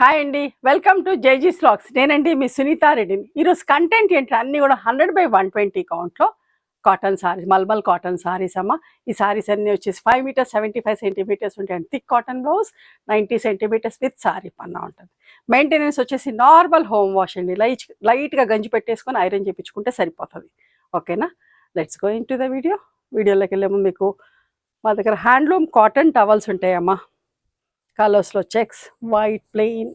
Hi అండి, welcome to జేజీస్ vlogs. నేనండి మీ సునీతా రెడ్డిని. ఈరోజు కంటెంట్ ఏంటి అన్నీ కూడా 100/120 కౌంట్లో cotton sarees, mulmul cotton sarees అమ్మ. ఈ సారీస్ అన్నీ వచ్చేసి 5 మీటర్స్ 75 సెంటీమీటర్స్ ఉంటాయండి. Thick cotton blouse, 90 centimetres with saree పన్నా ఉంటుంది. మెయింటెనెన్స్ వచ్చేసి నార్మల్ హోమ్ వాష్ అండి. లైట్గా గంజి పెట్టేసుకొని ఐరన్ చేయించుకుంటే సరిపోతుంది. ఓకేనా, let's go in to the video. వీడియోలోకి వెళ్ళే ముందు మీకు మా దగ్గర హ్యాండ్లూమ్ కాటన్ టవల్స్ ఉంటాయమ్మా. కలర్స్లో చెక్స్, వైట్, ప్లెయిన్,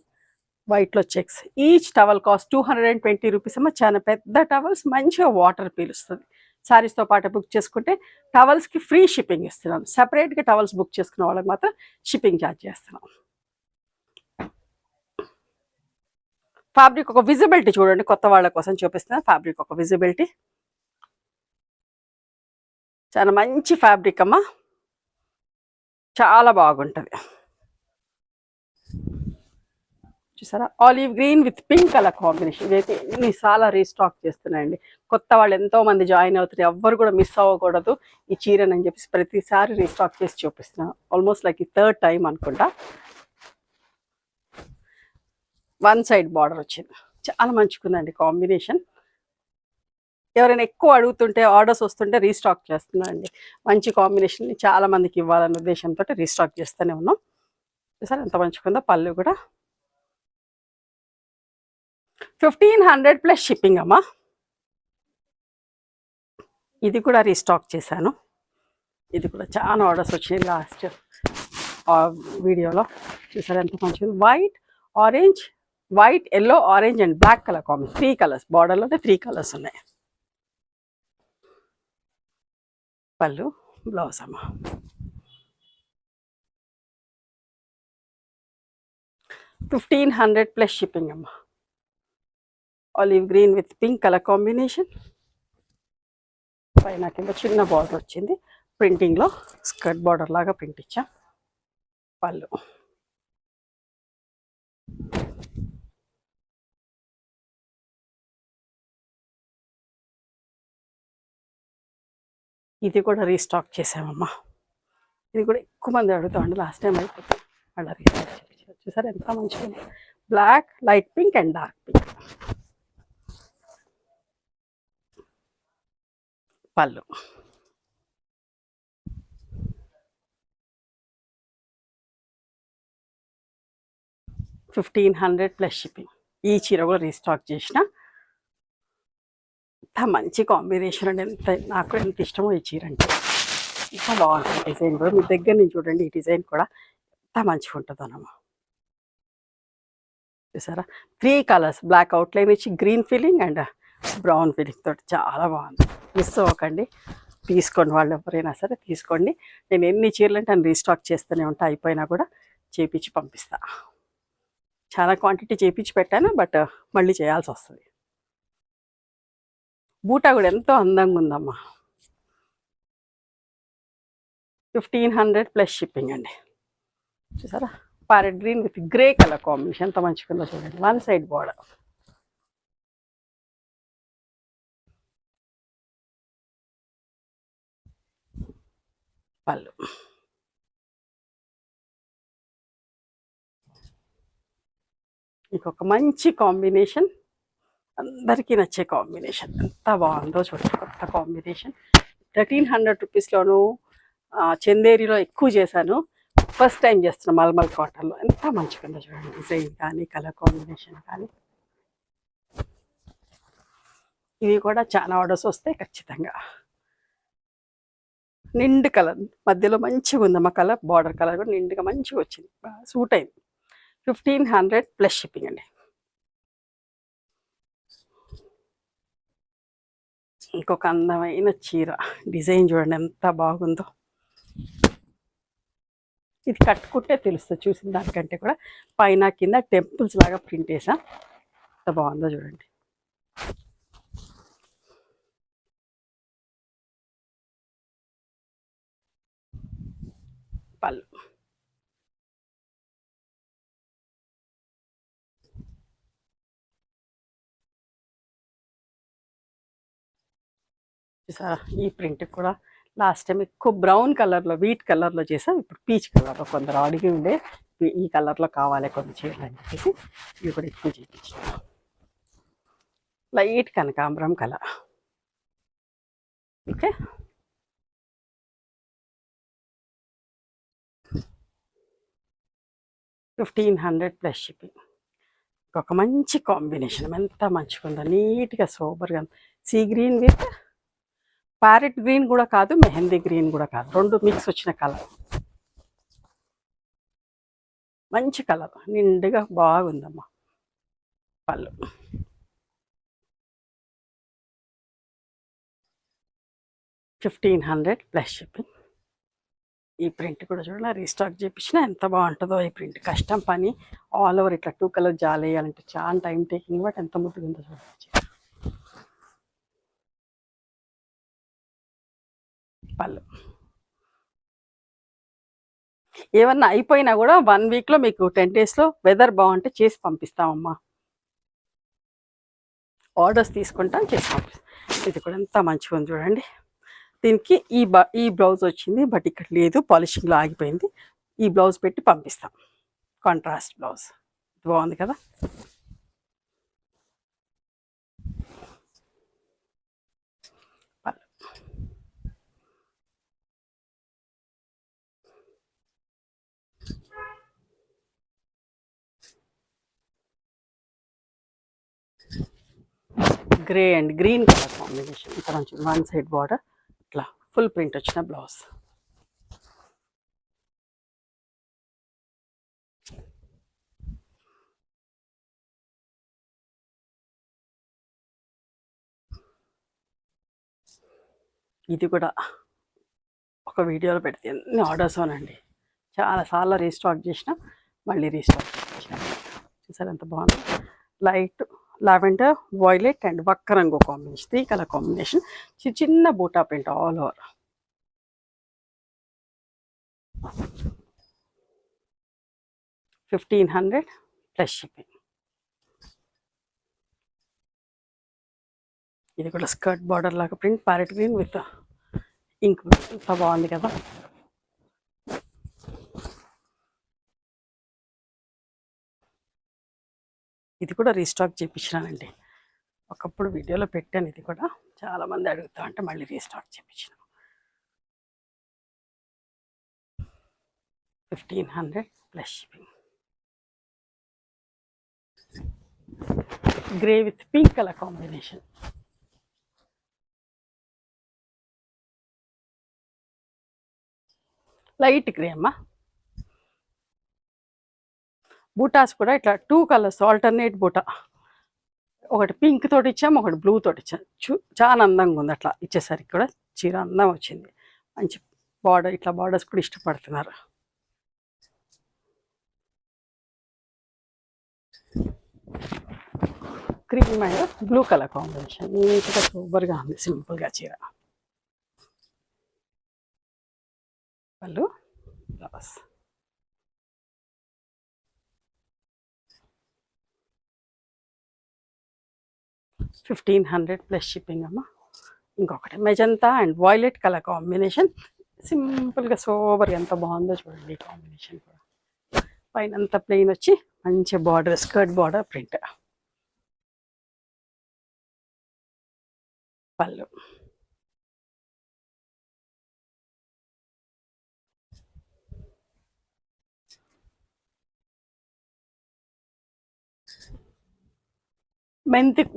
వైట్లో checks. Each towel cost 220 rupees అమ్మ. చాలా పెద్ద టవల్స్, మంచిగా వాటర్ పీలుస్తుంది. శారీస్తో పాటు బుక్ చేసుకుంటే టవల్స్కి ఫ్రీ షిప్పింగ్ ఇస్తున్నాను. సపరేట్గా టవల్స్ బుక్ చేసుకున్న వాళ్ళకి మాత్రం షిప్పింగ్ ఛార్జ్ చేస్తున్నాం. ఫ్యాబ్రిక్ ఒక విజిబిలిటీ చూడండి, కొత్త వాళ్ళ కోసం చూపిస్తున్నాను. ఫ్యాబ్రిక్ ఒక విజిబిలిటీ చాలా మంచి ఫ్యాబ్రిక్ అమ్మా, చాలా బాగుంటుంది. చూసారా, olive green with pink colour combination. ఇదైతే ఎన్నిసార్లు రీస్టాక్ చేస్తున్నాయండి. కొత్త వాళ్ళు ఎంతో మంది జాయిన్ అవుతున్నారు, ఎవ్వరు కూడా మిస్ అవ్వకూడదు ఈ చీరని అని చెప్పేసి ప్రతిసారి రీస్టాక్ చేసి చూపిస్తున్నాను. ఆల్మోస్ట్ లైక్ ఈ థర్డ్ టైం అనుకుంటా. వన్ సైడ్ బార్డర్ వచ్చింది, చాలా మంచిగుందండి కాంబినేషన్. ఎవరైనా ఎక్కువ అడుగుతుంటే, ఆర్డర్స్ వస్తుంటే రీస్టాక్ చేస్తున్నానండి. మంచి కాంబినేషన్ చాలా మందికి ఇవ్వాలన్న ఉద్దేశంతో రీస్టాక్ చేస్తూనే ఉన్నాం. చూసారా ఎంత మంచిగుందో. పళ్ళు కూడా 1500 ప్లస్ షిప్పింగ్ అమ్మా. ఇది కూడా రీస్టాక్ చేశాను. ఇది కూడా చాలా ఆర్డర్స్ వచ్చినాయి లాస్ట్ వీడియోలో. చూసారా ఎంత మంచిగా. White, orange, white, yellow, orange and black colour combination. 3 colours, బార్డర్లోనే 3 కలర్స్ ఉన్నాయి. పళ్ళు, బ్లౌజ్ అమ్మ. $1500 ప్లస్ షిప్పింగ్ అమ్మ. Olive green with pink colour combination. పైన కింద చిన్న బార్డర్ వచ్చింది ప్రింటింగ్లో, స్కర్ట్ బార్డర్ లాగా ప్రింట్ ఇచ్చా. పళ్ళు, ఇది కూడా రీస్టాక్ చేసామమ్మా. ఇది కూడా ఎక్కువ మంది అడుగుతామండి, లాస్ట్ టైం అయిపోతుంది. అలా రీస్టాక్ చేసి చూసారు ఎంత మంచిగా. Black, light pink and dark pink. పళ్ళు, $1500 ప్లస్ షిప్పింగ్. ఈ చీర కూడా రీస్టాక్ చేసిన. ఎంత మంచి కాంబినేషన్ అండి, నాకు ఎంత ఇష్టమో ఈ చీర అంటే. ఇంకా బాగుంటుంది డిజైన్ కూడా. మీ దగ్గర నుంచి చూడండి, ఈ డిజైన్ కూడా ఎంత మంచిగా ఉంటుందోనమ్మా. చూసారా, 3 కలర్స్, బ్లాక్ అవుట్లైన్ ఇచ్చి green feeling and brown feeling తోటి చాలా బాగుంది. మిస్ అవ్వకండి, తీసుకోండి. వాళ్ళు ఎవరైనా సరే తీసుకోండి. నేను ఎన్ని చీరలు అంటే రీస్టాక్ చేస్తూనే ఉంటా, అయిపోయినా కూడా చేపించి పంపిస్తా. చాలా క్వాంటిటీ చేపించి పెట్టాను, బట్ మళ్ళీ చేయాల్సి వస్తుంది. బూటా కూడా ఎంతో అందంగా ఉందమ్మా. 1500 ప్లస్ షిప్పింగ్ అండి. చూసారా, parrot green with grey colour combination ఎంత మంచిగా ఉందో చూడండి. One side border. పళ్ళు, ఇంకొక మంచి కాంబినేషన్, అందరికీ నచ్చే కాంబినేషన్. ఎంత బాగుందో చూడండి, కొత్త కాంబినేషన్. 1300 రూపీస్లోను చందేరిలో ఎక్కువ చేశాను, ఫస్ట్ టైం చేస్తున్నా మల్మల్ కాటన్లో. ఎంత మంచిగా ఉందో చూడండి, డిజైన్ కానీ కలర్ కాంబినేషన్ కానీ. ఇవి కూడా చాలా ఆర్డర్స్ వస్తాయి ఖచ్చితంగా. నిండు కలర్ మధ్యలో మంచిగా ఉందమ్మా. కలర్ బార్డర్ కలర్ కూడా నిండుగా మంచిగా వచ్చింది, సూట్ అయింది. 1500 ప్లస్ షిప్పింగ్ అండి. ఇంకొక అందమైన చీర, డిజైన్ చూడండి ఎంత బాగుందో. ఇది కట్టుకుంటే తెలుస్తుంది, చూసిన దానికంటే కూడా. పైన కింద టెంపుల్స్ లాగా ప్రింట్ వేసా, ఎంత బాగుందో చూడండి. పళ్ళు, చూసారా ఈ ప్రింట్ కూడా లాస్ట్ టైం ఎక్కువ బ్రౌన్ కలర్లో వీట్ కలర్లో చేసాం, ఇప్పుడు పీచ్ కలర్లో కొందరు అడిగి ఉండే ఈ కలర్లో కావాలి కొన్ని చీరలు అని చెప్పేసి ఇవి కూడా ఎక్కువ చేయించాం. లైట్ కనకాంబరం కలర్. Okay, $1,500 plus shipping. ఒక మంచి కాంబినేషన్, ఎంత మంచిగా ఉందో, నీట్గా సూపర్గా. Sea green with parrot green కూడా కాదు, మెహందీ గ్రీన్ కూడా కాదు, రెండు మిక్స్ వచ్చిన కలర్. మంచి కలర్, నిండుగా బాగుందమ్మా. పళ్ళు 1,500 ప్లస్ షిప్పింగ్. ఈ ప్రింట్ కూడా చూడండి, రీస్టాక్ చేయించిన ఎంత బాగుంటుందో. ఈ ప్రింట్ కష్టం పని, ఆల్ ఓవర్ ఇట్లా 2 కలర్ జాల్ వేయాలంటే చాలా టైం టేకింగ్, బట్ ఎంత ముద్దుగా ఉందో చూడండి. పళ్ళు ఏమన్నా అయిపోయినా కూడా 1 వీక్లో మీకు 10 డేస్లో వెదర్ బాగుంటే చేసి పంపిస్తామమ్మా. ఆర్డర్స్ తీసుకుంటాం, చేసి పంపిస్తాం. ఇది కూడా ఎంత మంచిగా ఉంది చూడండి. దీనికి ఈ బ్లౌజ్ వచ్చింది, బట్ ఇక్కడ లేదు, పాలిషింగ్లో ఆగిపోయింది. ఈ బ్లౌజ్ పెట్టి పంపిస్తాం, కాంట్రాస్ట్ బ్లౌజ్. బాగుంది కదా. Grey and green colour combination. ఇక్కడ మంచి 1 సైడ్ బార్డర్, ఇట్లా ఫుల్ ప్రింట్ వచ్చిన బ్లౌజ్. ఇది కూడా ఒక వీడియోలో పెడితే ఎన్ని ఆర్డర్స్ అవునండి, చాలాసార్లు రీస్టాక్ చేసిన, మళ్ళీ రీస్టాక్ చేసిన. చూసారు ఎంత బాగుంది. లైట్ లావెండర్, వాయిలెట్ అండ్ వక్క రంగు కాంబినేషన్, 3 కలర్ కాంబినేషన్. చిన్న బూటా print all over. $1,500 plus shipping. ఇది కూడా స్కర్ట్ బార్డర్ లాగా print, parrot green with ink, ఎంత బాగుంది కదా. ఇది కూడా రీస్టాక్ చేయించినానండి, ఒకప్పుడు వీడియోలో పెట్టాను. ఇది కూడా చాలామంది అడుగుతా అంటే మళ్ళీ రీస్టాక్ చేయించిన. 1,500 plus shipping. Grey with pink colour combination. Light grey అమ్మా. బూటాస్ కూడా ఇట్లా 2 కలర్స్ ఆల్టర్నేట్ బూటా, ఒకటి పింక్ తోటి ఇచ్చాము, ఒకటి బ్లూ తోటి ఇచ్చాము. చాలా అందంగా ఉంది అట్లా ఇచ్చేసరికి కూడా చీర అందం వచ్చింది. మంచి బార్డర్, ఇట్లా బార్డర్స్ కూడా ఇష్టపడుతున్నారు. Cream and blue colour combination, నీట్గా సూపర్గా ఉంది, సింపుల్గా చీర. వాళ్ళు బ్లౌజ్. $1,500 ప్లస్ షిప్పింగ్ అమ్మ. ఇంకొకటి magenta and violet colour combination, సింపుల్గా సూపర్గా ఎంత బాగుందో చూడండి. ఈ కాంబినేషన్ కూడా పైన అంతా ప్లెయిన్ వచ్చి మంచి బార్డర్, స్కర్ట్ బార్డర్ ప్రింట్. పళ్ళు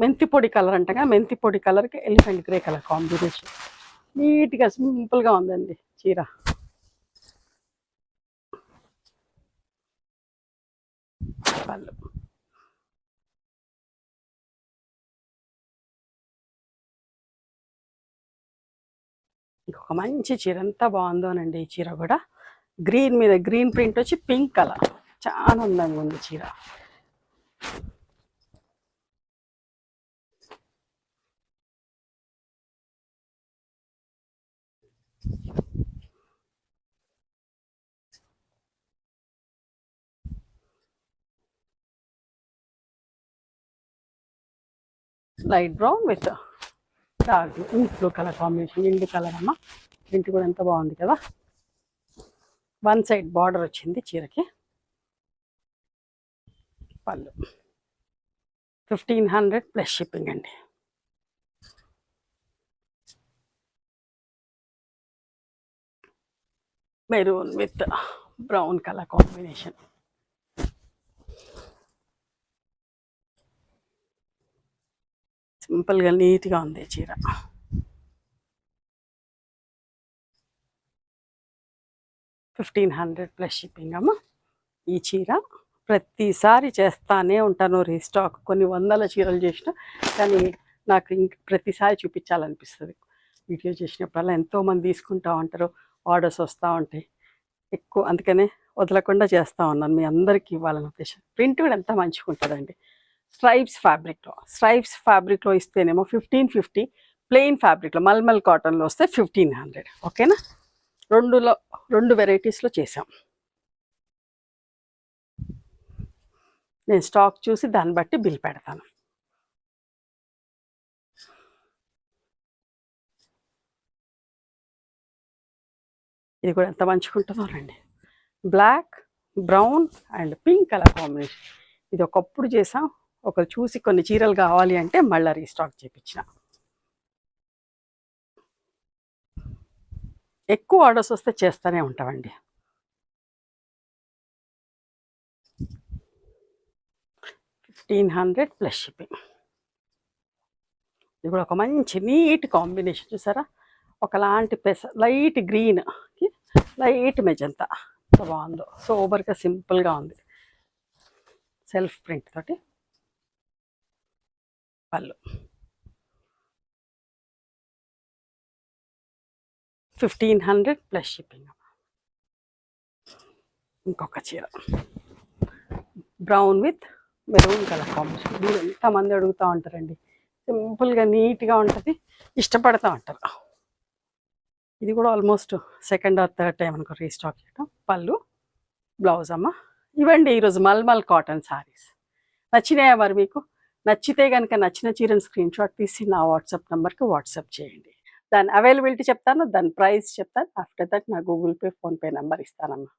మెంతి పొడి కలర్ అంటగా, మెంతి పొడి కలర్కి ఎలిఫెంట్ గ్రే కలర్ కాంబినేషన్. నీట్గా సింపుల్గా ఉందండి చీర. పళ్ళు ఇంకొక మంచి చీర, ఎంత బాగుందోనండి ఈ చీర కూడా. గ్రీన్ మీద గ్రీన్ ప్రింట్ వచ్చి పింక్ కలర్, చాలా అందంగా ఉంది చీర. Light brown with dark ink blue colour combination, ఇండి కలర్ అమ్మ. ప్రింట్ కూడా ఎంత బాగుంది కదా. వన్ సైడ్ బార్డర్ వచ్చింది చీరకి. పళ్ళు 1500 ప్లస్ షిప్పింగ్ అండి. Maroon with brown colour combination. సింపుల్గా నీట్గా ఉంది చీర. $1500 ప్లస్ షిప్పింగ్ అమ్మ. ఈ చీర ప్రతిసారి చేస్తానే ఉంటాను రీస్టాక్. కొన్ని వందల చీరలు చేసిన కానీ నాకు ఇంక ప్రతిసారి చూపించాలనిపిస్తుంది. వీడియో చేసినప్పుడల్లా ఎంతోమంది తీసుకుంటూ ఉంటారు, ఆర్డర్స్ వస్తూ ఉంటాయి ఎక్కువ, అందుకనే వదలకుండా చేస్తూ ఉన్నాను మీ అందరికీ ఇవ్వాలని ఉద్దేశం. ప్రింట్ కూడా ఎంత మంచిగా ఉంటుందండి. స్ట్రైప్స్ ఫ్యాబ్రిక్లో ఇస్తేనేమో 1550, ప్లెయిన్ ఫ్యాబ్రిక్లో మల్మల్ కాటన్లో వస్తే 1500. ఓకేనా. రెండు వెరైటీస్లో చేసాం. నేను స్టాక్ చూసి దాన్ని బట్టి బిల్ పెడతాను. ఇది కూడా ఎంత మంచిగా ఉంటుందో రండి. Black, brown and pink colour combination. ఇది ఒకప్పుడు చేసాం, ఒకరు చూసి కొన్ని చీరలు కావాలి అంటే మళ్ళీ రీస్టాక్ చేయించిన. ఎక్కువ ఆర్డర్స్ వస్తే చేస్తూనే ఉంటామండి. $1500 ప్లస్ షిప్పింగ్. ఇది కూడా ఒక మంచి నీట్ కాంబినేషన్ చూసారా. ఒకలాంటి లైట్ గ్రీన్కి లైట్ మెజంతా బాగుందో. సోబర్గా సింపుల్గా ఉంది. సెల్ఫ్ ప్రింట్ తోటి పళ్ళు. 1500 ప్లస్ షిప్పింగ్. ఇంకొక చీర brown with maroon colour combination. మీరు ఎంతమంది అడుగుతూ ఉంటారండి. సింపుల్గా నీట్గా ఉంటుంది, ఇష్టపడుతూ ఉంటారు. ఇది కూడా almost second or third time అనుకో రీస్టాక్ చేయడం. పళ్ళు, బ్లౌజ్ అమ్మ. ఇవ్వండి ఈరోజు మల్మల్ కాటన్ శారీస్. నచ్చినాయా మరి మీకు? నచ్చితే కనుక నచ్చిన చీరను స్క్రీన్ షాట్ తీసి నా వాట్సాప్ నెంబర్కి వాట్సాప్ చేయండి. దాని అవైలబిలిటీ చెప్తాను, దాని ప్రైస్ చెప్తాను. ఆఫ్టర్ దట్ నా గూగుల్ పే, ఫోన్పే నెంబర్ ఇస్తానమ్మా.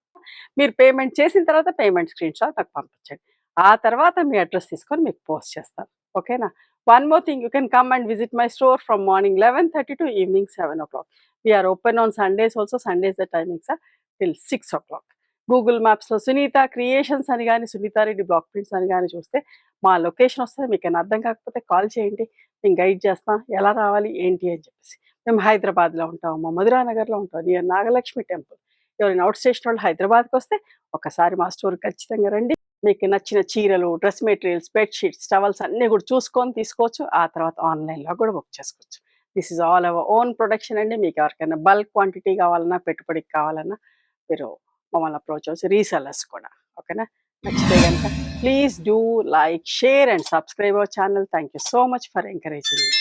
మీరు పేమెంట్ చేసిన తర్వాత పేమెంట్ స్క్రీన్ షాట్ నాకు పంపించండి. ఆ తర్వాత మీ అడ్రస్ తీసుకొని మీకు పోస్ట్ చేస్తాను. ఓకేనా. One more thing, you can come and visit my store from morning 11:30 to evening 7 o'clock. We are open on Sundays also. Sundays the timings are till 6 o'clock. Google మ్యాప్స్లో Sunitha creations అని కానీ, Sunitha Reddy block prints అని కానీ చూస్తే మా location వస్తుంది. మీకు ఏమైనా అర్థం కాకపోతే కాల్ చేయండి, నేను గైడ్ చేస్తాం ఎలా రావాలి ఏంటి అని చెప్పేసి. మేము హైదరాబాద్లో ఉంటాం, మా మధురానగర్లో ఉంటాం, నియర్ నాగలక్ష్మి టెంపుల్. ఎవరైనా అవుట్ స్టేషన్ వాళ్ళు హైదరాబాద్కి వస్తే ఒకసారి మా స్టోర్ ఖచ్చితంగా రండి. మీకు నచ్చిన చీరలు, డ్రెస్ మెటీరియల్స్, బెడ్షీట్స్, టవల్స్ అన్నీ కూడా చూసుకొని తీసుకోవచ్చు. ఆ తర్వాత ఆన్లైన్లో కూడా బుక్ చేసుకోవచ్చు. This is all our own production అండి. మీకు ఎవరికైనా బల్క్ క్వాంటిటీ కావాలన్నా, పెట్టుబడికి కావాలన్నా మీరు మమ్మల్ని అప్రోచ్ అవ్వచ్చు. రీసెల్లర్స్ కూడా. ఓకేనా. నచ్చితే కనుక please do like, share and subscribe our channel. Thank you so much for encouraging.